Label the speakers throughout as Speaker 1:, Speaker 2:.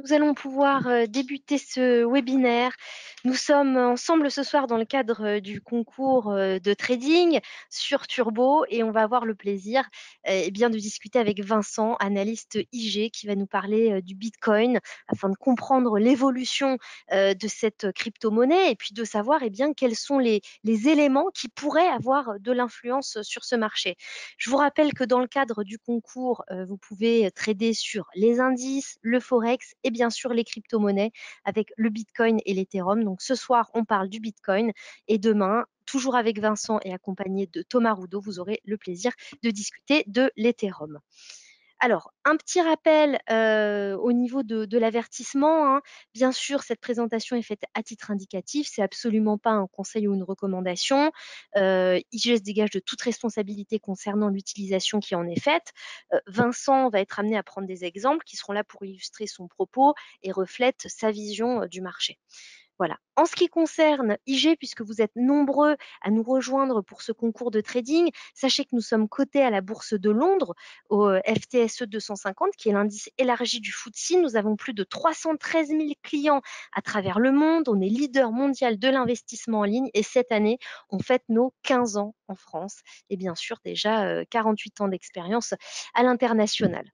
Speaker 1: Nous allons pouvoir débuter ce webinaire. Nous sommes ensemble ce soir dans le cadre du concours de trading sur Turbo et on va avoir le plaisir eh bien, de discuter avec Vincent, analyste IG, qui va nous parler du Bitcoin afin de comprendre l'évolution de cette crypto-monnaie et puis de savoir eh bien, quels sont les éléments qui pourraient avoir de l'influence sur ce marché. Je vous rappelle que dans le cadre du concours, vous pouvez trader sur les indices, le forex et bien sûr les crypto-monnaies avec le Bitcoin et l'Ethereum. Donc ce soir, on parle du Bitcoin et demain, toujours avec Vincent et accompagné de Thomas Roudot, vous aurez le plaisir de discuter de l'Ethereum. Alors, un petit rappel au niveau de l'avertissement, hein. Bien sûr, cette présentation est faite à titre indicatif. C'est absolument pas un conseil ou une recommandation. IG se dégage de toute responsabilité concernant l'utilisation qui en est faite. Vincent va être amené à prendre des exemples qui seront là pour illustrer son propos et reflètent sa vision du marché. Voilà. En ce qui concerne IG, puisque vous êtes nombreux à nous rejoindre pour ce concours de trading, sachez que nous sommes cotés à la Bourse de Londres, au FTSE 250, qui est l'indice élargi du FTSE. Nous avons plus de 313 000 clients à travers le monde. On est leader mondial de l'investissement en ligne et cette année, on fête nos 15 ans en France et bien sûr déjà 48 ans d'expérience à l'international.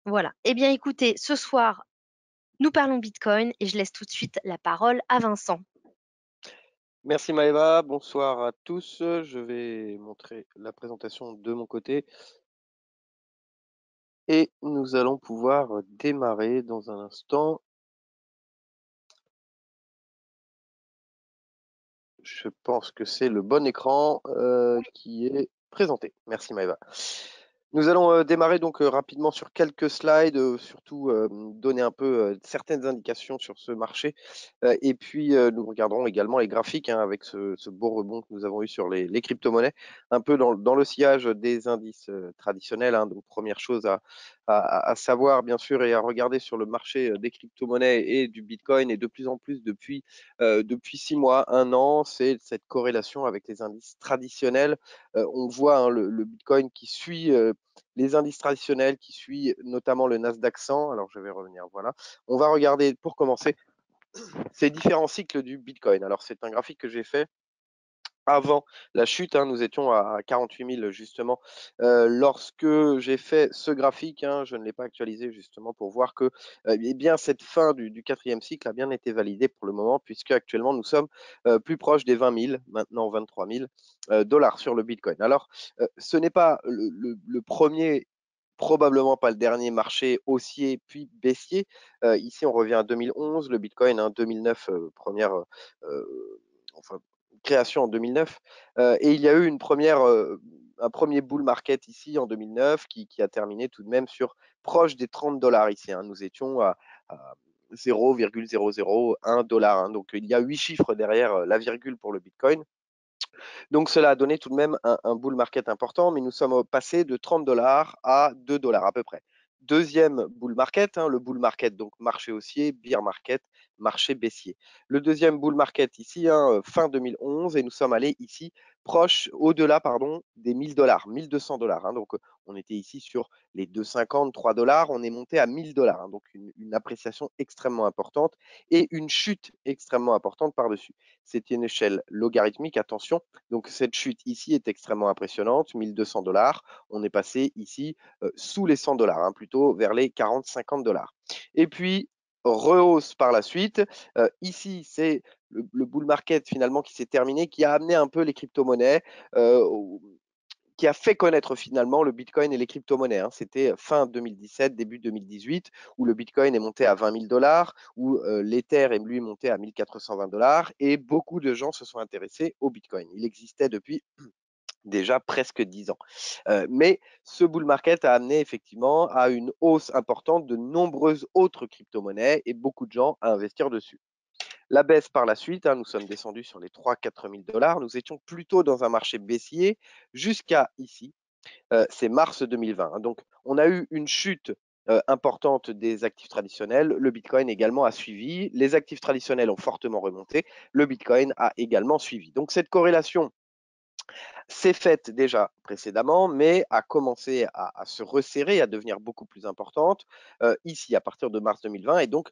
Speaker 1: Voilà. Eh bien, écoutez, ce soir, nous parlons Bitcoin et je laisse tout de suite la parole à Vincent.
Speaker 2: Merci Maëva, bonsoir à tous. Je vais montrer la présentation de mon côté et nous allons pouvoir démarrer dans un instant. Je pense que c'est le bon écran qui est présenté. Merci Maëva. Nous allons démarrer donc rapidement sur quelques slides, surtout donner un peu certaines indications sur ce marché. Et puis nous regarderons également les graphiques hein, avec ce beau rebond que nous avons eu sur les crypto-monnaies, un peu dans le sillage des indices traditionnels. Hein. Donc première chose à savoir bien sûr et à regarder sur le marché des crypto-monnaies et du Bitcoin et de plus en plus depuis 6 mois, un an, c'est cette corrélation avec les indices traditionnels. On voit hein, le Bitcoin qui suit les indices traditionnels, qui suit notamment le Nasdaq 100. Alors je vais revenir, voilà. On va regarder pour commencer ces différents cycles du Bitcoin. Alors c'est un graphique que j'ai fait avant la chute, hein, nous étions à 48 000 justement. Lorsque j'ai fait ce graphique, hein, je ne l'ai pas actualisé justement pour voir que eh bien, cette fin du quatrième cycle a bien été validée pour le moment, puisque actuellement nous sommes plus proches des 20 000, maintenant 23 000 dollars sur le Bitcoin. Alors, ce n'est pas le premier, probablement pas le dernier marché haussier puis baissier. Ici, on revient à 2011, le Bitcoin, hein, 2009, première, enfin, création en 2009. Et il y a eu un premier bull market ici en 2009 qui a terminé tout de même sur proche des 30 dollars ici. Hein. Nous étions à 0,001 dollar. Hein. Donc il y a 8 chiffres derrière la virgule pour le Bitcoin. Donc cela a donné tout de même un bull market important, mais nous sommes passés de 30 dollars à 2 dollars à peu près. Deuxième bull market, hein, le bull market, donc marché haussier, bear market, marché baissier. Le deuxième bull market ici, hein, fin 2011, et nous sommes allés ici proche, au-delà, pardon, des 1000 dollars, 1200 dollars. Hein, donc on était ici sur les 2,50, 3 dollars, on est monté à 1000 dollars. Hein, donc une appréciation extrêmement importante et une chute extrêmement importante par-dessus. C'était une échelle logarithmique, attention. Donc cette chute ici est extrêmement impressionnante, 1200 dollars. On est passé ici sous les 100 dollars, hein, plutôt vers les 40-50 dollars. Et puis, rehausse par la suite. Ici, c'est le bull market finalement qui s'est terminé, qui a amené un peu les crypto-monnaies. Qui a fait connaître finalement le Bitcoin et les crypto-monnaies. Hein. C'était fin 2017, début 2018, où le Bitcoin est monté à 20 000 dollars, où l'Ether est lui monté à 1420 dollars, et beaucoup de gens se sont intéressés au Bitcoin. Il existait depuis déjà presque 10 ans. Mais ce bull market a amené effectivement à une hausse importante de nombreuses autres crypto-monnaies et beaucoup de gens à investir dessus. La baisse par la suite, hein, nous sommes descendus sur les 3-4 000 dollars. Nous étions plutôt dans un marché baissier jusqu'à ici, c'est mars 2020. Hein. Donc, on a eu une chute importante des actifs traditionnels. Le Bitcoin également a suivi. Les actifs traditionnels ont fortement remonté. Le Bitcoin a également suivi. Donc, cette corrélation s'est faite déjà précédemment, mais a commencé à se resserrer, à devenir beaucoup plus importante ici à partir de mars 2020. Et donc,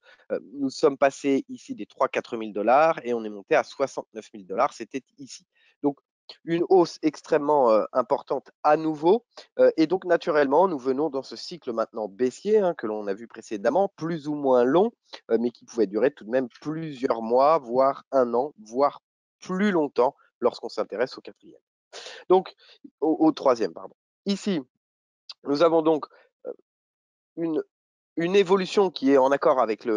Speaker 2: nous sommes passés ici des 3-4 000 dollars et on est monté à 69 000 dollars. C'était ici. Donc, une hausse extrêmement importante à nouveau. Et donc, naturellement, nous venons dans ce cycle maintenant baissier que l'on a vu précédemment, plus ou moins long, mais qui pouvait durer tout de même plusieurs mois, voire un an, voire plus longtemps lorsqu'on s'intéresse au quatrième. Donc, au troisième, pardon. Ici, nous avons donc une, une évolution qui est en accord avec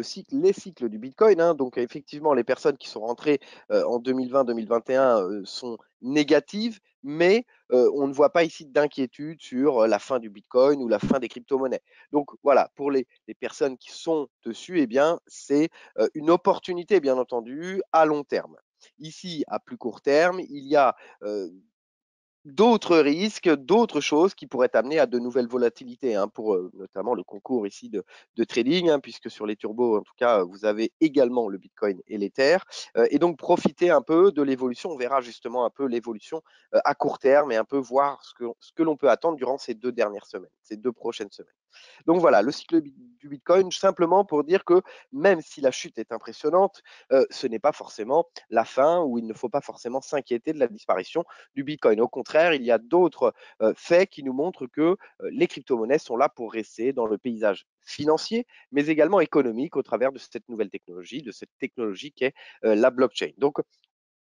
Speaker 2: cycle, les cycles du Bitcoin. Donc, effectivement, les personnes qui sont rentrées en 2020-2021 sont négatives, mais on ne voit pas ici d'inquiétude sur la fin du Bitcoin ou la fin des crypto-monnaies. Donc, voilà, pour les personnes qui sont dessus, eh bien, c'est une opportunité, bien entendu, à long terme. Ici, à plus court terme, il y a d'autres risques, d'autres choses qui pourraient amener à de nouvelles volatilités pour notamment le concours ici de trading, puisque sur les turbos, en tout cas, vous avez également le Bitcoin et l'Ether. Et donc, profitez un peu de l'évolution. On verra justement un peu l'évolution à court terme et un peu voir ce que l'on peut attendre durant ces 2 dernières semaines, ces 2 prochaines semaines. Donc voilà, le cycle du Bitcoin, simplement pour dire que même si la chute est impressionnante, ce n'est pas forcément la fin ou il ne faut pas forcément s'inquiéter de la disparition du Bitcoin. Au contraire, il y a d'autres faits qui nous montrent que les crypto-monnaies sont là pour rester dans le paysage financier, mais également économique au travers de cette nouvelle technologie, de cette technologie qui est la blockchain. Donc,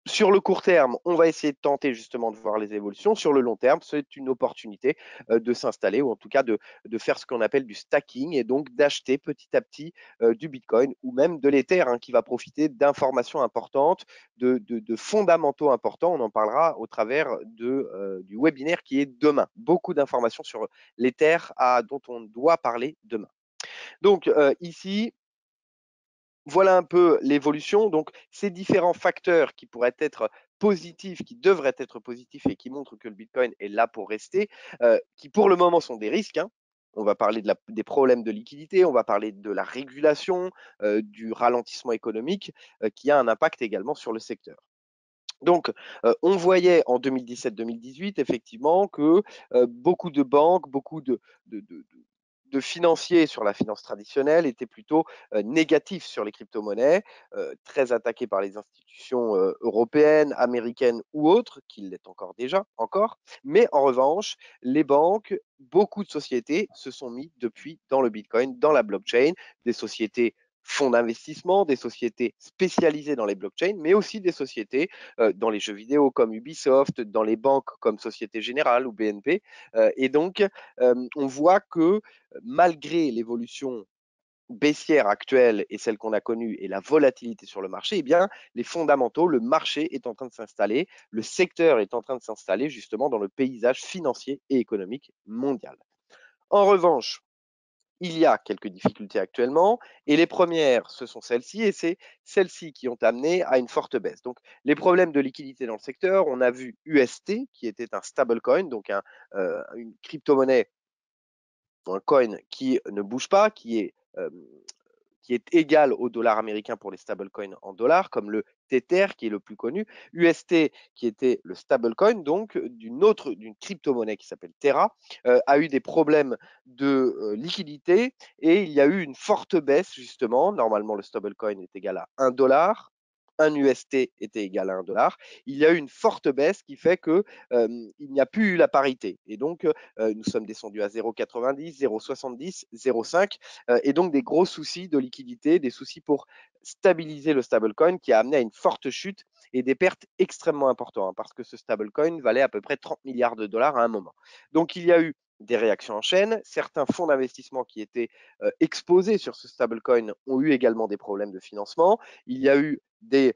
Speaker 2: sur le court terme, on va essayer de tenter justement de voir les évolutions. Sur le long terme, c'est une opportunité de s'installer ou en tout cas de faire ce qu'on appelle du stacking et donc d'acheter petit à petit du Bitcoin ou même de l'Ether qui va profiter d'informations importantes, de fondamentaux importants. On en parlera au travers du webinaire qui est demain. Beaucoup d'informations sur l'Ether dont on doit parler demain. Donc ici, voilà un peu l'évolution. Donc, ces différents facteurs qui pourraient être positifs, qui devraient être positifs et qui montrent que le Bitcoin est là pour rester, qui pour le moment sont des risques. On va parler des problèmes de liquidité, on va parler de la régulation, du ralentissement économique, qui a un impact également sur le secteur. Donc, on voyait en 2017-2018 effectivement que beaucoup de banques, beaucoup de, de, de financiers sur la finance traditionnelle étaient plutôt négatifs sur les crypto-monnaies, très attaqués par les institutions européennes, américaines ou autres, qui l'est encore déjà, encore. Mais en revanche, les banques, beaucoup de sociétés se sont mis depuis dans le Bitcoin, dans la blockchain, des sociétés fonds d'investissement, des sociétés spécialisées dans les blockchains, mais aussi des sociétés dans les jeux vidéo comme Ubisoft, dans les banques comme Société Générale ou BNP. Et donc, on voit que malgré l'évolution baissière actuelle et celle qu'on a connue et la volatilité sur le marché, eh bien, les fondamentaux, le marché est en train de s'installer, le secteur est en train de s'installer justement dans le paysage financier et économique mondial. En revanche, il y a quelques difficultés actuellement, et les premières, ce sont celles-ci, et c'est celles-ci qui ont amené à une forte baisse. Donc, les problèmes de liquidité dans le secteur, on a vu UST, qui était un stablecoin, donc une crypto-monnaie, un coin qui ne bouge pas, qui est égal au dollar américain pour les stablecoins en dollars, comme le Tether qui est le plus connu, UST qui était le stablecoin donc d'une crypto-monnaie qui s'appelle Terra, a eu des problèmes de liquidité et il y a eu une forte baisse justement. Normalement, le stablecoin est égal à 1 dollar. Un UST était égal à 1 dollar. Il y a eu une forte baisse qui fait que il n'y a plus eu la parité. Et donc, nous sommes descendus à 0,90, 0,70, 0,5 et donc des gros soucis de liquidité, des soucis pour stabiliser le stablecoin qui a amené à une forte chute et des pertes extrêmement importantes parce que ce stablecoin valait à peu près 30 milliards de dollars à un moment. Donc il y a eu des réactions en chaîne. Certains fonds d'investissement qui étaient exposés sur ce stablecoin ont eu également des problèmes de financement. Il y a eu des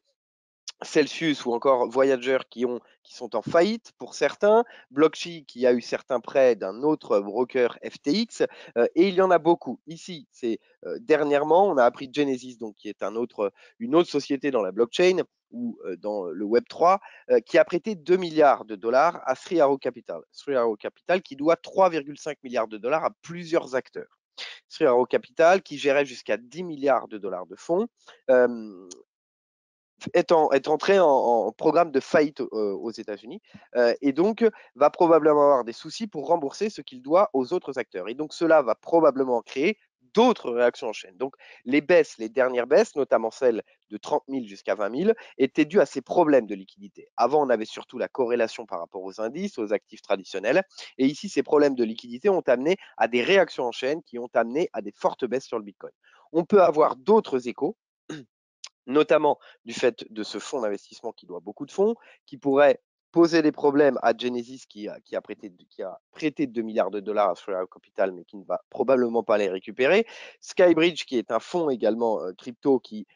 Speaker 2: Celsius ou encore Voyager qui sont en faillite pour certains, Blockchi qui a eu certains prêts d'un autre broker FTX, et il y en a beaucoup. Ici, c'est dernièrement, on a appris Genesis, donc qui est une autre société dans la blockchain ou dans le Web3, qui a prêté 2 milliards de dollars à Three Arrow Capital. Three Arrow Capital qui doit 3,5 milliards de dollars à plusieurs acteurs. Three Arrow Capital qui gérait jusqu'à 10 milliards de dollars de fonds. est entré en programme de faillite aux États-Unis et donc va probablement avoir des soucis pour rembourser ce qu'il doit aux autres acteurs. Et donc cela va probablement créer d'autres réactions en chaîne. Donc les baisses, les dernières baisses, notamment celles de 30 000 jusqu'à 20 000, étaient dues à ces problèmes de liquidité. Avant, on avait surtout la corrélation par rapport aux indices, aux actifs traditionnels. Et ici, ces problèmes de liquidité ont amené à des réactions en chaîne qui ont amené à des fortes baisses sur le Bitcoin. On peut avoir d'autres échos, notamment du fait de ce fonds d'investissement qui doit beaucoup de fonds, qui pourrait poser des problèmes à Genesis qui a prêté 2 milliards de dollars à Three Arrows Capital, mais qui ne va probablement pas les récupérer. Skybridge, qui est un fonds également crypto qui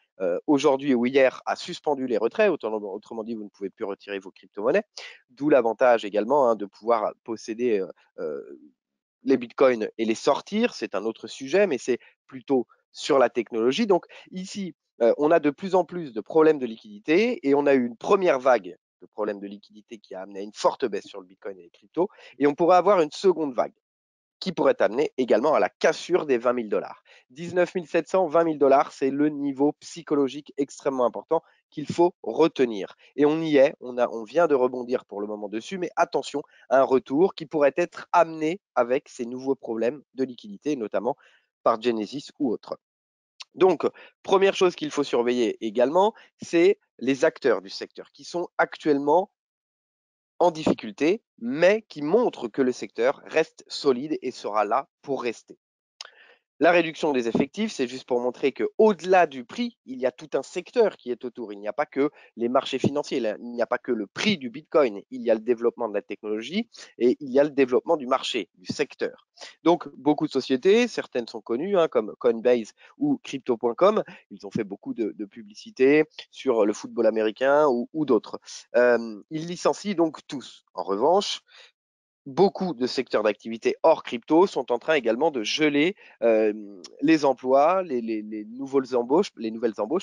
Speaker 2: aujourd'hui ou hier a suspendu les retraits, autrement dit, vous ne pouvez plus retirer vos crypto-monnaies, d'où l'avantage également de pouvoir posséder les bitcoins et les sortir, c'est un autre sujet, mais c'est plutôt sur la technologie. Donc ici, on a de plus en plus de problèmes de liquidité et on a eu une première vague de problèmes de liquidité qui a amené à une forte baisse sur le bitcoin et les cryptos, et on pourrait avoir une seconde vague qui pourrait amener également à la cassure des 20 000 dollars. 19 700, 20 000 dollars, c'est le niveau psychologique extrêmement important qu'il faut retenir. Et on y est, on vient de rebondir pour le moment dessus, mais attention à un retour qui pourrait être amené avec ces nouveaux problèmes de liquidité, notamment par Genesis ou autre. Donc, première chose qu'il faut surveiller également, c'est les acteurs du secteur qui sont actuellement en difficulté, mais qui montrent que le secteur reste solide et sera là pour rester. La réduction des effectifs, c'est juste pour montrer qu'au-delà du prix, il y a tout un secteur qui est autour. Il n'y a pas que les marchés financiers, il n'y a pas que le prix du Bitcoin, il y a le développement de la technologie et il y a le développement du marché, du secteur. Donc, beaucoup de sociétés, certaines sont connues, comme Coinbase ou Crypto.com, ils ont fait beaucoup de publicité sur le football américain ou d'autres. Ils licencient donc tous. En revanche, beaucoup de secteurs d'activité hors crypto sont en train également de geler les emplois, les nouvelles embauches,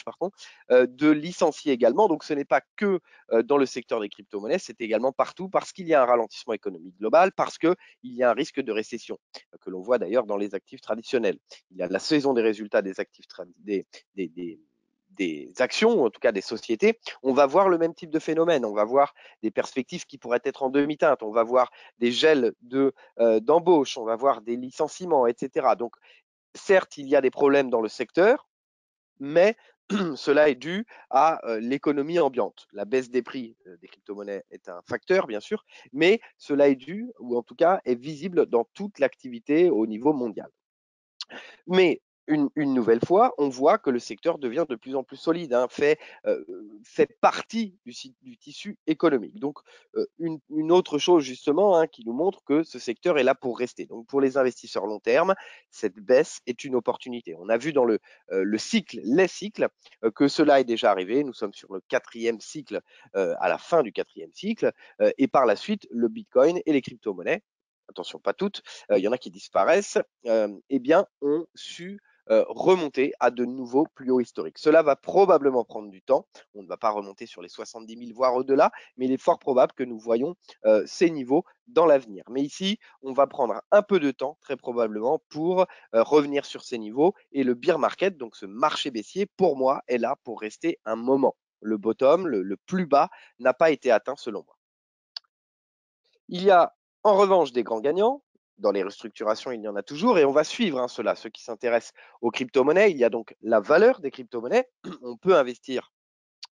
Speaker 2: pardon, de licencier également. Donc ce n'est pas que dans le secteur des crypto-monnaies, c'est également partout parce qu'il y a un ralentissement économique global, parce qu'il y a un risque de récession, que l'on voit d'ailleurs dans les actifs traditionnels. Il y a la saison des résultats des actifs des actions, ou en tout cas des sociétés, on va voir le même type de phénomène. On va voir des perspectives qui pourraient être en demi-teinte. On va voir des gels d'embauche, on va voir des licenciements, etc. Donc, certes, il y a des problèmes dans le secteur, mais cela est dû à l'économie ambiante. La baisse des prix des crypto-monnaies est un facteur, bien sûr, mais cela est dû, ou en tout cas est visible dans toute l'activité au niveau mondial. Mais une nouvelle fois, on voit que le secteur devient de plus en plus solide, fait partie du tissu économique. Donc, une autre chose justement qui nous montre que ce secteur est là pour rester. Donc, pour les investisseurs long terme, cette baisse est une opportunité. On a vu dans les cycles, que cela est déjà arrivé. Nous sommes sur le 4e cycle, à la fin du 4e cycle, et par la suite, le Bitcoin et les crypto-monnaies, attention, pas toutes, il y en a qui disparaissent, eh bien, ont su remonter à de nouveaux plus hauts historiques. Cela va probablement prendre du temps. On ne va pas remonter sur les 70 000, voire au-delà, mais il est fort probable que nous voyons ces niveaux dans l'avenir. Mais ici, on va prendre un peu de temps, très probablement, pour revenir sur ces niveaux. Et le bear market, donc ce marché baissier, pour moi, est là pour rester un moment. Le bottom, le plus bas, n'a pas été atteint selon moi. Il y a en revanche des grands gagnants. Dans les restructurations, il y en a toujours et on va suivre cela. Ceux qui s'intéressent aux crypto-monnaies, il y a donc la valeur des crypto-monnaies. On peut investir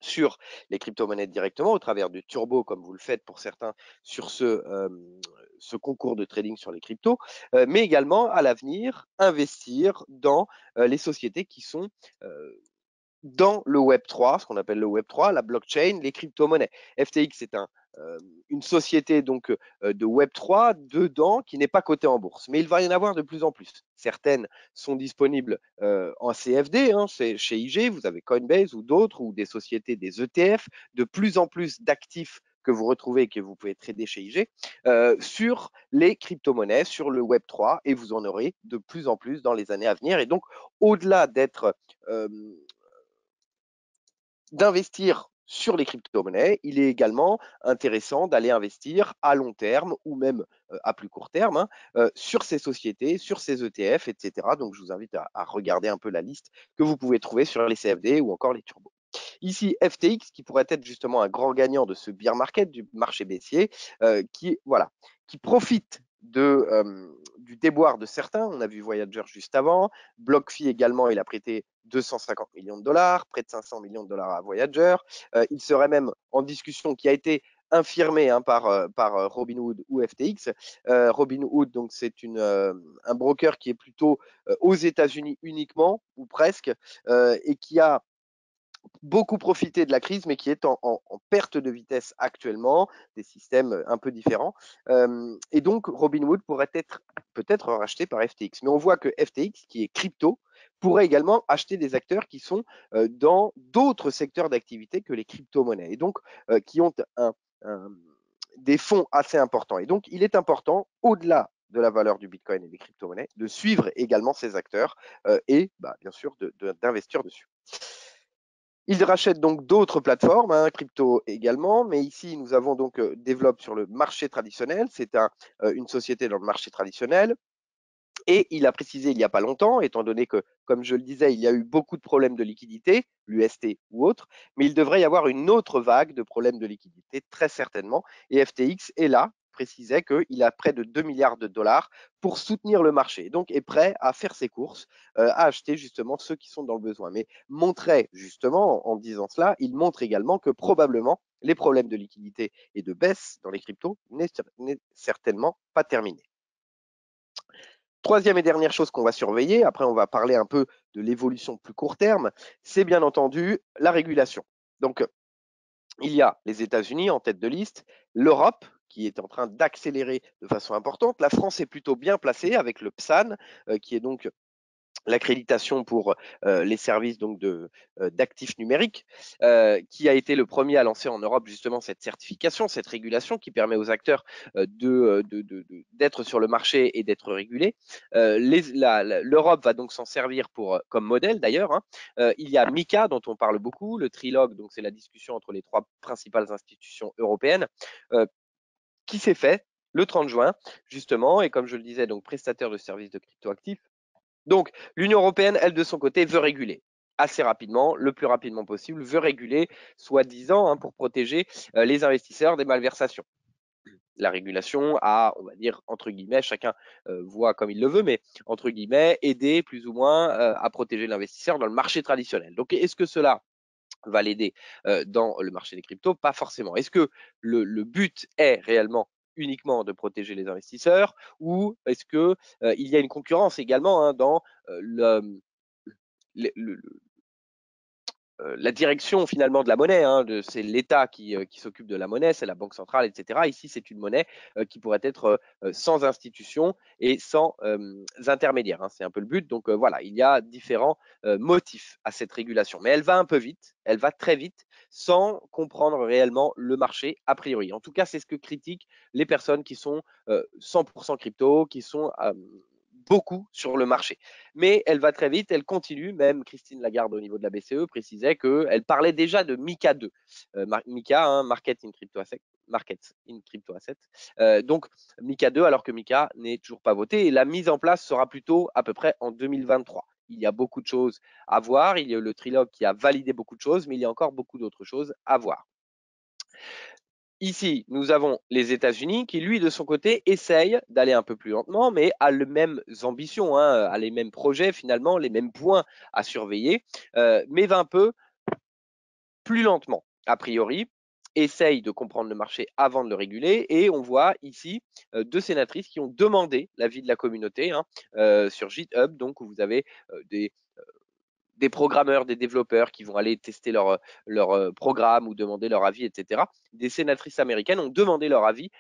Speaker 2: sur les crypto-monnaies directement au travers du turbo, comme vous le faites pour certains sur ce concours de trading sur les cryptos, mais également à l'avenir investir dans les sociétés qui sont dans le Web3, ce qu'on appelle le Web3, la blockchain, les crypto-monnaies. FTX est une société donc de Web3 dedans qui n'est pas cotée en bourse. Mais il va y en avoir de plus en plus. Certaines sont disponibles en CFD, c'est chez IG, vous avez Coinbase ou d'autres, ou des sociétés, des ETF, de plus en plus d'actifs que vous retrouvez et que vous pouvez trader chez IG, sur les crypto-monnaies, sur le Web3, et vous en aurez de plus en plus dans les années à venir. Et donc, au-delà d'investir sur les crypto-monnaies, il est également intéressant d'aller investir à long terme ou même à plus court terme sur ces sociétés, sur ces ETF, etc. Donc, je vous invite à regarder un peu la liste que vous pouvez trouver sur les CFD ou encore les turbos. Ici, FTX, qui pourrait être justement un grand gagnant de ce bear market, du marché baissier, qui profite du déboire de certains. On a vu Voyager juste avant. BlockFi également, il a prêté 250 millions de dollars, près de 500 millions de dollars à Voyager. Il serait même en discussion, qui a été infirmé par Robinhood ou FTX. Robinhood, donc c'est un broker qui est plutôt aux États-Unis uniquement, ou presque, et qui a beaucoup profité de la crise, mais qui est en perte de vitesse actuellement, des systèmes un peu différents. Et donc, Robinhood pourrait être peut-être racheté par FTX. Mais on voit que FTX, qui est crypto, pourrait également acheter des acteurs qui sont dans d'autres secteurs d'activité que les crypto-monnaies, et donc qui ont des fonds assez importants. Et donc, il est important, au-delà de la valeur du Bitcoin et des crypto-monnaies, de suivre également ces acteurs et bien sûr d'investir dessus. Ils rachètent donc d'autres plateformes, crypto également, mais ici nous avons donc développe sur le marché traditionnel. C'est une société dans le marché traditionnel. Et il a précisé il n'y a pas longtemps, étant donné que, comme je le disais, il y a eu beaucoup de problèmes de liquidité, l'UST ou autre, mais il devrait y avoir une autre vague de problèmes de liquidité, très certainement. Et FTX est là, précisait qu'il a près de 2 milliards de dollars pour soutenir le marché. Donc, est prêt à faire ses courses, à acheter justement ceux qui sont dans le besoin. Mais montrait justement, en disant cela, il montre également que probablement les problèmes de liquidité et de baisse dans les cryptos n'est certainement pas terminé. Troisième et dernière chose qu'on va surveiller, après on va parler un peu de l'évolution plus court terme, c'est bien entendu la régulation. Donc, il y a les États-Unis en tête de liste, l'Europe qui est en train d'accélérer de façon importante. La France est plutôt bien placée avec le PSAN, qui est donc l'accréditation pour les services donc d'actifs numériques, qui a été le premier à lancer en Europe justement cette certification, cette régulation qui permet aux acteurs d'être sur le marché et d'être régulés. L'Europe va donc s'en servir comme modèle d'ailleurs. Il y a MiCA dont on parle beaucoup, le trilogue, donc c'est la discussion entre les trois principales institutions européennes, qui s'est fait le 30 juin justement, et comme je le disais, donc prestataire de services de cryptoactifs. Donc, l'Union européenne, elle, de son côté, veut réguler assez rapidement, le plus rapidement possible, veut réguler, soi-disant, pour protéger les investisseurs des malversations. La régulation a, on va dire, entre guillemets, chacun voit comme il le veut, mais entre guillemets, aider plus ou moins à protéger l'investisseur dans le marché traditionnel. Donc, est-ce que cela va l'aider dans le marché des cryptos? Pas forcément. Est-ce que le but est réellement uniquement de protéger les investisseurs, ou est-ce que il y a une concurrence également dans la direction finalement de la monnaie, c'est l'État qui s'occupe de la monnaie, c'est la banque centrale, etc. Ici, c'est une monnaie qui pourrait être sans institution et sans intermédiaire. C'est un peu le but. Donc voilà, il y a différents motifs à cette régulation. Mais elle va un peu vite, elle va très vite, sans comprendre réellement le marché a priori. En tout cas, c'est ce que critiquent les personnes qui sont 100% crypto, qui sont beaucoup sur le marché. Mais elle va très vite, elle continue. Même Christine Lagarde au niveau de la BCE précisait qu'elle parlait déjà de MiCA 2. MiCA, Market in Crypto Asset. Donc MiCA 2, alors que MiCA n'est toujours pas voté. Et la mise en place sera plutôt à peu près en 2023. Il y a beaucoup de choses à voir. Il y a le trilogue qui a validé beaucoup de choses, mais il y a encore beaucoup d'autres choses à voir. Ici, nous avons les États-Unis qui, lui, de son côté, essaye d'aller un peu plus lentement, mais a les mêmes ambitions, a les mêmes projets, finalement, les mêmes points à surveiller, mais va un peu plus lentement, a priori, essaye de comprendre le marché avant de le réguler, et on voit ici deux sénatrices qui ont demandé l'avis de la communauté sur GitHub, donc où vous avez des programmeurs, des développeurs qui vont aller tester leur programme ou demander leur avis, etc. Des sénatrices américaines ont demandé leur avis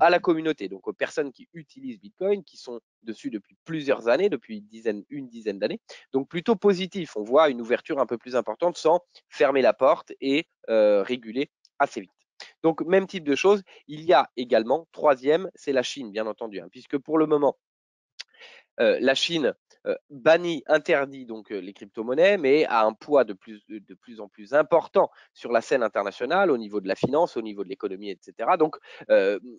Speaker 2: à la communauté, donc aux personnes qui utilisent Bitcoin, qui sont dessus depuis plusieurs années, depuis une dizaine d'années. Donc plutôt positif, on voit une ouverture un peu plus importante sans fermer la porte et réguler assez vite. Donc même type de choses. Il y a également, troisième, c'est la Chine, bien entendu, puisque pour le moment, la Chine bannit, interdit donc les crypto-monnaies, mais a un poids de plus en plus important sur la scène internationale, au niveau de la finance, au niveau de l'économie, etc. Donc,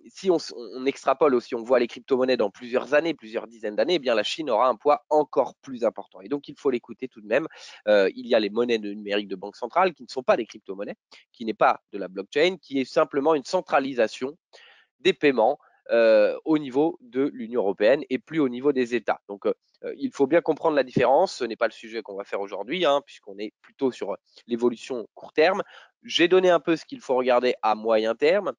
Speaker 2: si on extrapole aussi, on voit les crypto-monnaies dans plusieurs années, plusieurs dizaines d'années, eh bien la Chine aura un poids encore plus important. Et donc, il faut l'écouter tout de même. Il y a les monnaies numériques de banque centrale qui ne sont pas des crypto-monnaies, qui n'est pas de la blockchain, qui est simplement une centralisation des paiements au niveau de l'Union européenne et plus au niveau des États. Donc, il faut bien comprendre la différence. Ce n'est pas le sujet qu'on va faire aujourd'hui, hein, puisqu'on est plutôt sur l'évolution court terme. J'ai donné un peu ce qu'il faut regarder à moyen terme.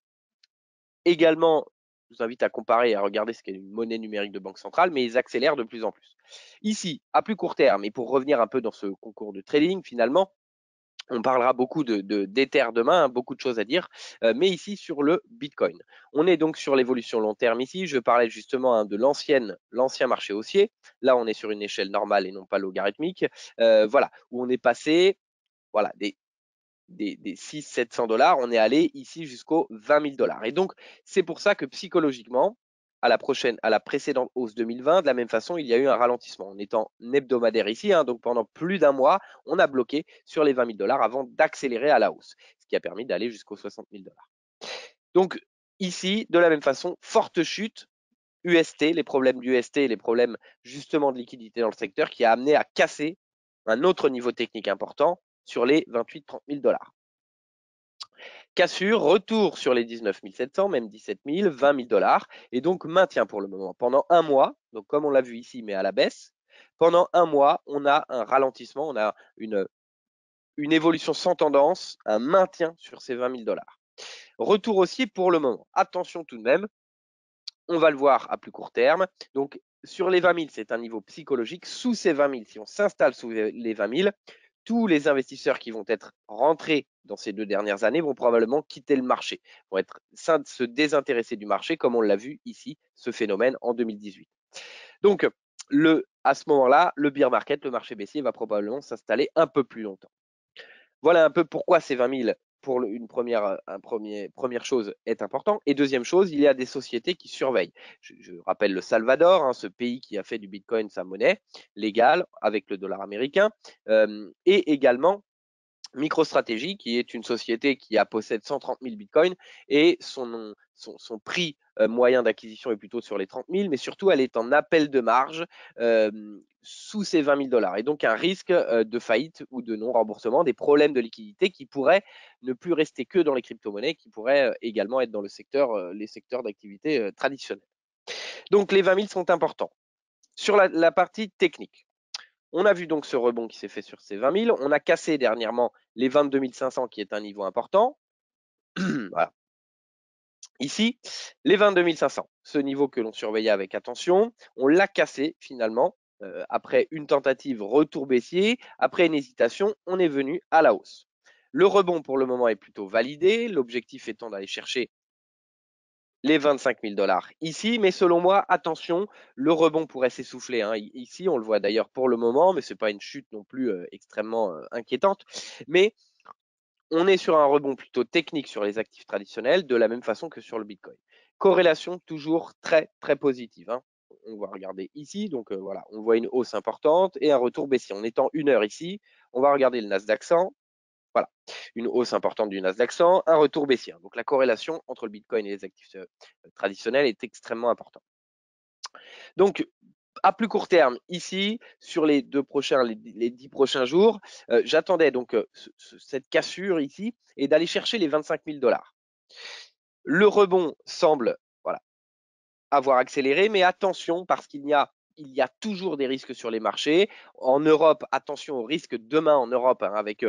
Speaker 2: Également, je vous invite à comparer et à regarder ce qu'est une monnaie numérique de banque centrale, mais ils accélèrent de plus en plus. Ici, à plus court terme, et pour revenir un peu dans ce concours de trading, finalement, on parlera beaucoup d'Ether demain, hein, beaucoup de choses à dire, mais ici sur le Bitcoin. On est donc sur l'évolution long terme ici. Je parlais justement hein, de l'ancien marché haussier. Là, on est sur une échelle normale et non pas logarithmique. Voilà, où on est passé voilà, des 600-700 $, on est allé ici jusqu'aux 20 000 $. Et donc, c'est pour ça que psychologiquement, à la précédente hausse 2020, de la même façon, il y a eu un ralentissement. En étant hebdomadaire ici, hein, donc pendant plus d'un mois, on a bloqué sur les 20 000 $ avant d'accélérer à la hausse, ce qui a permis d'aller jusqu'aux 60 000 $. Donc, ici, de la même façon, forte chute, UST, les problèmes d'UST et les problèmes justement de liquidité dans le secteur qui a amené à casser un autre niveau technique important sur les 28-30 000 $. Cassure, retour sur les 19 700, même 17 000, 20 000 $, et donc maintien pour le moment. Pendant un mois, donc comme on l'a vu ici, mais à la baisse, pendant un mois, on a un ralentissement, on a une évolution sans tendance, un maintien sur ces 20 000 $. Retour aussi pour le moment. Attention tout de même, on va le voir à plus court terme. Donc sur les 20 000, c'est un niveau psychologique. Sous ces 20 000, si on s'installe sous les 20 000, tous les investisseurs qui vont être rentrés dans ces 2 dernières années vont probablement quitter le marché, vont se désintéresser du marché, comme on l'a vu ici, ce phénomène en 2018. Donc, à ce moment-là, le bear market, le marché baissier, va probablement s'installer un peu plus longtemps. Voilà un peu pourquoi ces 20 000 pour première chose est important. Et deuxième chose, il y a des sociétés qui surveillent. Je rappelle le Salvador, hein, ce pays qui a fait du Bitcoin sa monnaie légale avec le dollar américain, et également MicroStrategy, qui est une société qui possède 130 000 bitcoins et son prix moyen d'acquisition est plutôt sur les 30 000, mais surtout elle est en appel de marge sous ces 20 000 $. Et donc un risque de faillite ou de non-remboursement, des problèmes de liquidité qui pourraient ne plus rester que dans les crypto-monnaies, qui pourraient également être dans les secteurs d'activité traditionnels. Donc les 20 000 sont importants. Sur la partie technique, on a vu donc ce rebond qui s'est fait sur ces 20 000. On a cassé dernièrement les 22 500 qui est un niveau important. Voilà. Ici, les 22 500, ce niveau que l'on surveillait avec attention, on l'a cassé finalement. Après une tentative retour baissier, après une hésitation, on est venu à la hausse. Le rebond pour le moment est plutôt validé. L'objectif étant d'aller chercher les 25 000 $ ici, mais selon moi, attention, le rebond pourrait s'essouffler. Hein. Ici, on le voit d'ailleurs pour le moment, mais ce n'est pas une chute non plus extrêmement inquiétante. Mais on est sur un rebond plutôt technique sur les actifs traditionnels, de la même façon que sur le Bitcoin. Corrélation toujours très, très positive. Hein. On va regarder ici, donc voilà, on voit une hausse importante et un retour baissier. En étant 1 heure ici, on va regarder le Nasdaq 100. Voilà, une hausse importante du Nasdaq 100, un retour baissier. Donc la corrélation entre le Bitcoin et les actifs traditionnels est extrêmement importante. Donc à plus court terme, ici, sur les 10 prochains jours, j'attendais donc cette cassure ici et d'aller chercher les 25 000 $. Le rebond semble avoir accéléré, mais attention parce qu'il y a toujours des risques sur les marchés. En Europe, attention aux risques demain en Europe hein, avec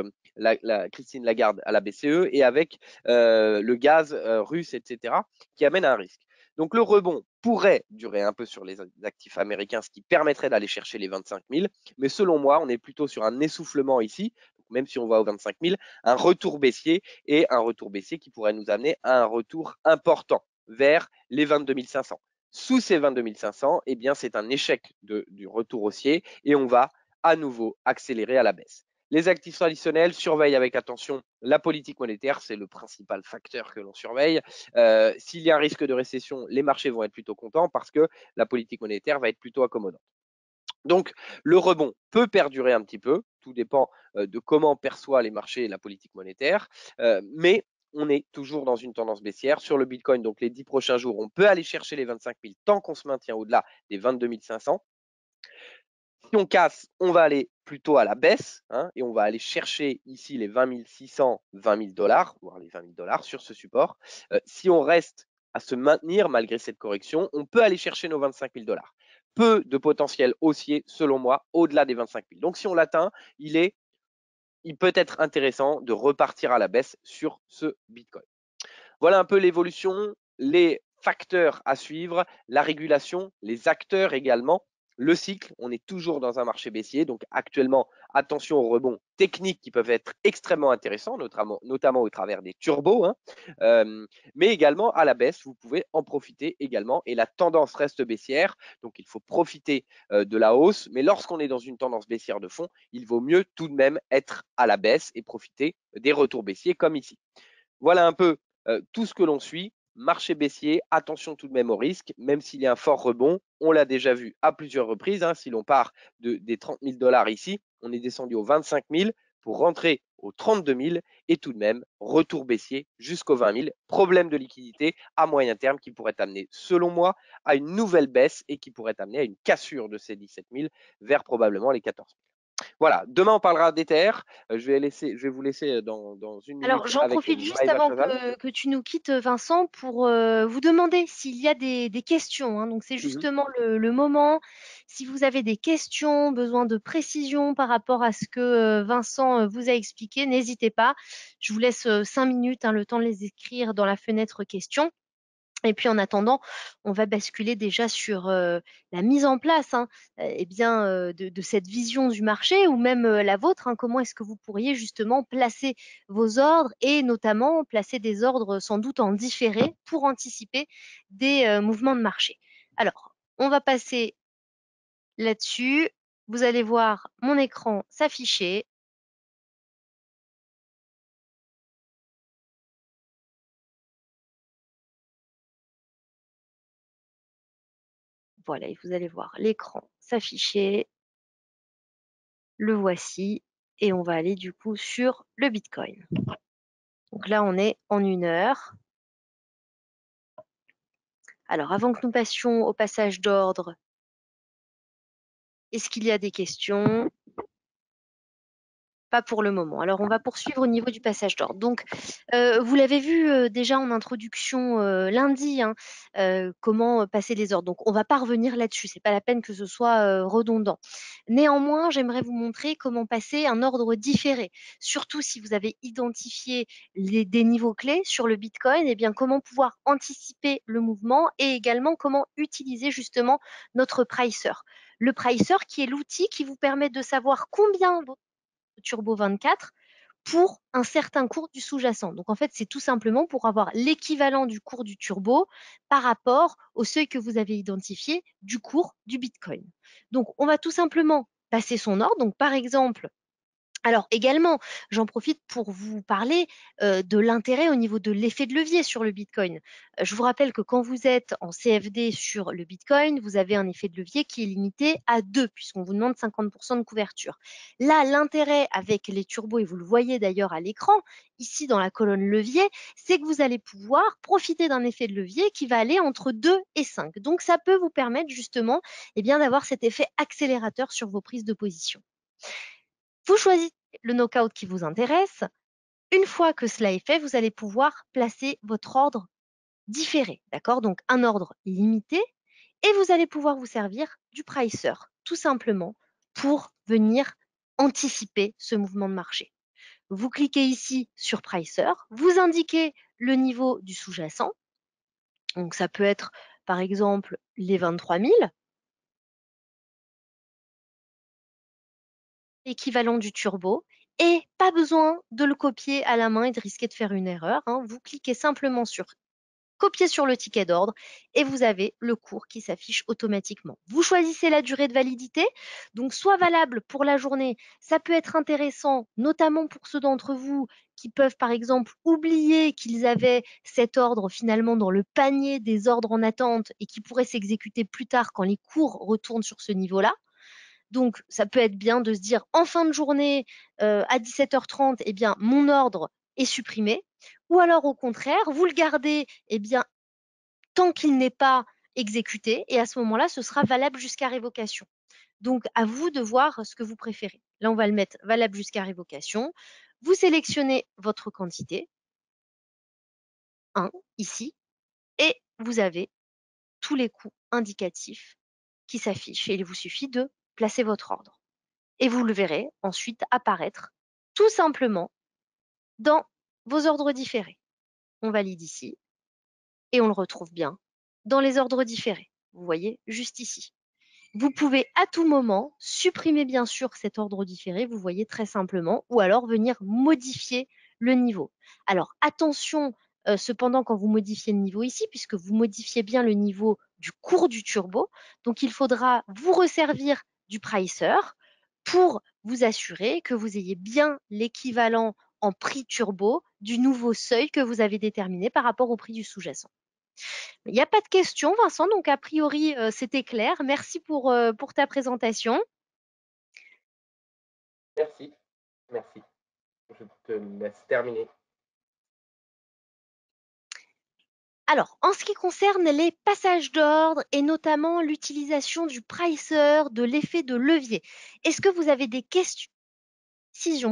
Speaker 2: Christine Lagarde à la BCE et avec le gaz russe, etc., qui amène à un risque. Donc le rebond pourrait durer un peu sur les actifs américains, ce qui permettrait d'aller chercher les 25 000. Mais selon moi, on est plutôt sur un essoufflement ici, même si on va aux 25 000, un retour baissier et un retour baissier qui pourrait nous amener à un retour important vers les 22 500. Sous ces 22 500, eh bien, c'est un échec du retour haussier et on va à nouveau accélérer à la baisse. Les actifs traditionnels surveillent avec attention la politique monétaire, c'est le principal facteur que l'on surveille. S'il y a un risque de récession, les marchés vont être plutôt contents parce que la politique monétaire va être plutôt accommodante. Donc, le rebond peut perdurer un petit peu, tout dépend de comment perçoit les marchés et la politique monétaire, mais on est toujours dans une tendance baissière. Sur le Bitcoin, donc les 10 prochains jours, on peut aller chercher les 25 000 tant qu'on se maintient au-delà des 22 500. Si on casse, on va aller plutôt à la baisse, hein, et on va aller chercher ici les 20 600, 20 000 dollars, voire les 20 000 dollars sur ce support. Si on reste à se maintenir malgré cette correction, on peut aller chercher nos 25 000 dollars. Peu de potentiel haussier, selon moi, au-delà des 25 000. Donc si on l'atteint, il peut être intéressant de repartir à la baisse sur ce Bitcoin. Voilà un peu l'évolution, les facteurs à suivre, la régulation, les acteurs également. Le cycle, on est toujours dans un marché baissier, donc actuellement, attention aux rebonds techniques qui peuvent être extrêmement intéressants, notamment au travers des turbos, hein. Mais également à la baisse, vous pouvez en profiter également, et la tendance reste baissière, donc il faut profiter de la hausse, mais lorsqu'on est dans une tendance baissière de fond, il vaut mieux tout de même être à la baisse et profiter des retours baissiers comme ici. Voilà un peu tout ce que l'on suit. Marché baissier, attention tout de même au risque, même s'il y a un fort rebond. On l'a déjà vu à plusieurs reprises, hein. Si l'on part des 30 000 dollars ici, on est descendu aux 25 000 pour rentrer aux 32 000 et tout de même retour baissier jusqu'aux 20 000. Problème de liquidité à moyen terme qui pourrait amener, selon moi, à une nouvelle baisse et qui pourrait amener à une cassure de ces 17 000 vers probablement les 14 000. Voilà, demain on parlera d'Ether. Je vais vous laisser dans une
Speaker 1: Alors,
Speaker 2: minute
Speaker 1: j'en
Speaker 2: avec
Speaker 1: profite juste
Speaker 2: Maëva
Speaker 1: avant
Speaker 2: Chazal.
Speaker 1: que tu nous quittes, Vincent, pour vous demander s'il y a des questions, hein. Donc, c'est
Speaker 2: Mhm.
Speaker 1: justement le moment. Si vous avez des questions, besoin de précision par rapport à ce que Vincent vous a expliqué, n'hésitez pas. Je vous laisse 5 minutes, hein, le temps de les écrire dans la fenêtre questions. Et puis en attendant, on va basculer déjà sur la mise en place, hein, eh bien, de cette vision du marché ou même la vôtre, hein. Comment est-ce que vous pourriez justement placer vos ordres et notamment placer des ordres sans doute en différé pour anticiper des mouvements de marché. Alors, on va passer là-dessus. Vous allez voir mon écran s'afficher. Voilà, et vous allez voir l'écran s'afficher. Le voici. Et on va aller du coup sur le Bitcoin. Donc là, on est en 1 heure. Alors, avant que nous passions au passage d'ordre, est-ce qu'il y a des questions? Pas pour le moment. Alors, on va poursuivre au niveau du passage d'ordre. Donc, vous l'avez vu déjà en introduction lundi, hein, comment passer les ordres. Donc, on ne va pas revenir là-dessus. Ce n'est pas la peine que ce soit redondant. Néanmoins, j'aimerais vous montrer comment passer un ordre différé. Surtout si vous avez identifié des niveaux clés sur le Bitcoin, eh bien, comment pouvoir anticiper le mouvement et également comment utiliser justement notre pricer. Le pricer qui est l'outil qui vous permet de savoir combien Turbo 24 pour un certain cours du sous-jacent. Donc en fait, c'est tout simplement pour avoir l'équivalent du cours du turbo par rapport au seuil que vous avez identifié du cours du Bitcoin. Donc on va tout simplement passer son ordre. Donc par exemple, alors également, j'en profite pour vous parler de l'intérêt au niveau de l'effet de levier sur le Bitcoin. Je vous rappelle que quand vous êtes en CFD sur le Bitcoin, vous avez un effet de levier qui est limité à 2, puisqu'on vous demande 50% de couverture. Là, l'intérêt avec les turbos, et vous le voyez d'ailleurs à l'écran, ici dans la colonne levier, c'est que vous allez pouvoir profiter d'un effet de levier qui va aller entre 2 et 5. Donc ça peut vous permettre justement d'avoir cet effet accélérateur sur vos prises de position. Vous choisissez le knockout qui vous intéresse. Une fois que cela est fait, vous allez pouvoir placer votre ordre différé, d'accord? Donc un ordre limité et vous allez pouvoir vous servir du pricer, tout simplement pour venir anticiper ce mouvement de marché. Vous cliquez ici sur pricer, vous indiquez le niveau du sous-jacent. Donc ça peut être par exemple les 23 000, équivalent du turbo, et pas besoin de le copier à la main et de risquer de faire une erreur, hein. Vous cliquez simplement sur copier sur le ticket d'ordre et vous avez le cours qui s'affiche automatiquement. Vous choisissez la durée de validité, donc soit valable pour la journée, ça peut être intéressant, notamment pour ceux d'entre vous qui peuvent par exemple oublier qu'ils avaient cet ordre finalement dans le panier des ordres en attente et qui pourraient s'exécuter plus tard quand les cours retournent sur ce niveau-là. Donc, ça peut être bien de se dire en fin de journée, à 17h30, eh bien, mon ordre est supprimé. Ou alors, au contraire, vous le gardez, eh bien, tant qu'il n'est pas exécuté. Et à ce moment-là, ce sera valable jusqu'à révocation. Donc, à vous de voir ce que vous préférez. Là, on va le mettre valable jusqu'à révocation. Vous sélectionnez votre quantité, 1 ici, et vous avez tous les coûts indicatifs qui s'affichent. Et il vous suffit de placer votre ordre. Et vous le verrez ensuite apparaître tout simplement dans vos ordres différés. On valide ici et on le retrouve bien dans les ordres différés. Vous voyez juste ici. Vous pouvez à tout moment supprimer bien sûr cet ordre différé, vous voyez très simplement, ou alors venir modifier le niveau. Alors attention cependant quand vous modifiez le niveau ici, puisque vous modifiez bien le niveau du cours du turbo, donc il faudra vous resservir du pricer pour vous assurer que vous ayez bien l'équivalent en prix turbo du nouveau seuil que vous avez déterminé par rapport au prix du sous-jacent. Il n'y a pas de question, Vincent, donc a priori, c'était clair. Merci pour ta présentation.
Speaker 2: Merci, merci. Je te laisse terminer.
Speaker 1: Alors, en ce qui concerne les passages d'ordre et notamment l'utilisation du pricer, de l'effet de levier, est-ce que vous avez des questions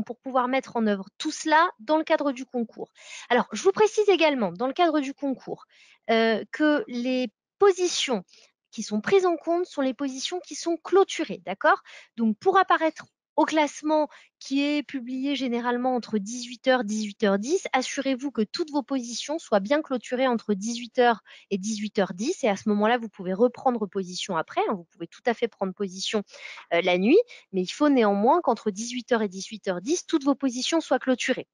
Speaker 1: pour pouvoir mettre en œuvre tout cela dans le cadre du concours? Alors, je vous précise également, dans le cadre du concours, que les positions qui sont prises en compte sont les positions qui sont clôturées, d'accord? Donc, pour apparaître au classement qui est publié généralement entre 18h et 18h10, assurez-vous que toutes vos positions soient bien clôturées entre 18h et 18h10. Et à ce moment-là, vous pouvez reprendre position après. Vous pouvez tout à fait prendre position la nuit, mais il faut néanmoins qu'entre 18h et 18h10, toutes vos positions soient clôturées.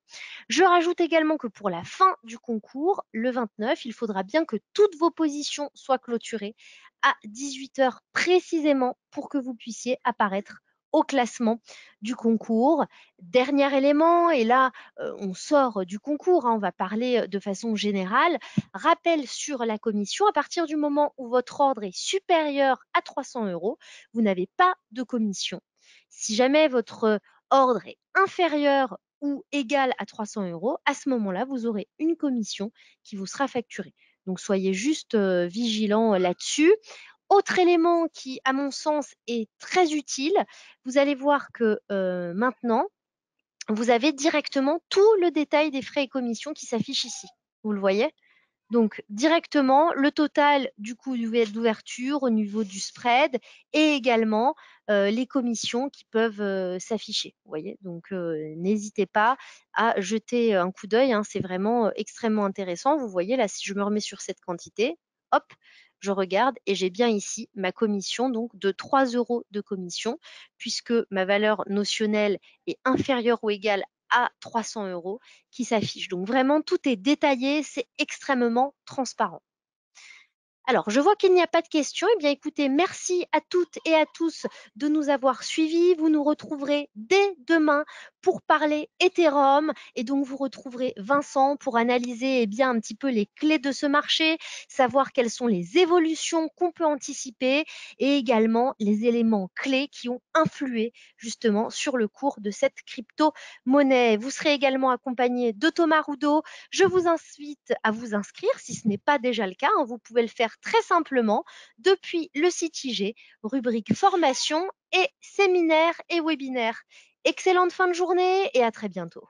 Speaker 1: Je rajoute également que pour la fin du concours, le 29, il faudra bien que toutes vos positions soient clôturées à 18h précisément pour que vous puissiez apparaître au classement du concours. Dernier élément, et là on sort du concours, on va parler de façon générale, rappel sur la commission, à partir du moment où votre ordre est supérieur à 300 €, vous n'avez pas de commission. Si jamais votre ordre est inférieur ou égal à 300 €, à ce moment-là, vous aurez une commission qui vous sera facturée. Donc soyez juste vigilants là-dessus. Autre élément qui, à mon sens, est très utile, vous allez voir que maintenant, vous avez directement tout le détail des frais et commissions qui s'affiche ici. Vous le voyez? Donc directement, le total du coût d'ouverture au niveau du spread et également les commissions qui peuvent s'afficher. Vous voyez? Donc n'hésitez pas à jeter un coup d'œil, c'est vraiment extrêmement intéressant. Vous voyez là, si je me remets sur cette quantité, hop, je regarde et j'ai bien ici ma commission donc de 3 € de commission puisque ma valeur notionnelle est inférieure ou égale à 300 € qui s'affiche. Donc vraiment, tout est détaillé, c'est extrêmement transparent. Alors, je vois qu'il n'y a pas de questions. Eh bien, écoutez, merci à toutes et à tous de nous avoir suivis. Vous nous retrouverez dès demain pour parler Ethereum. Et donc, vous retrouverez Vincent pour analyser bien un petit peu les clés de ce marché, savoir quelles sont les évolutions qu'on peut anticiper et également les éléments clés qui ont influé justement sur le cours de cette crypto-monnaie. Vous serez également accompagné de Thomas Roudot. Je vous invite à vous inscrire si ce n'est pas déjà le cas. Vous pouvez le faire très simplement depuis le site IG, rubrique formation et séminaires et webinaires. Excellente fin de journée et à très bientôt.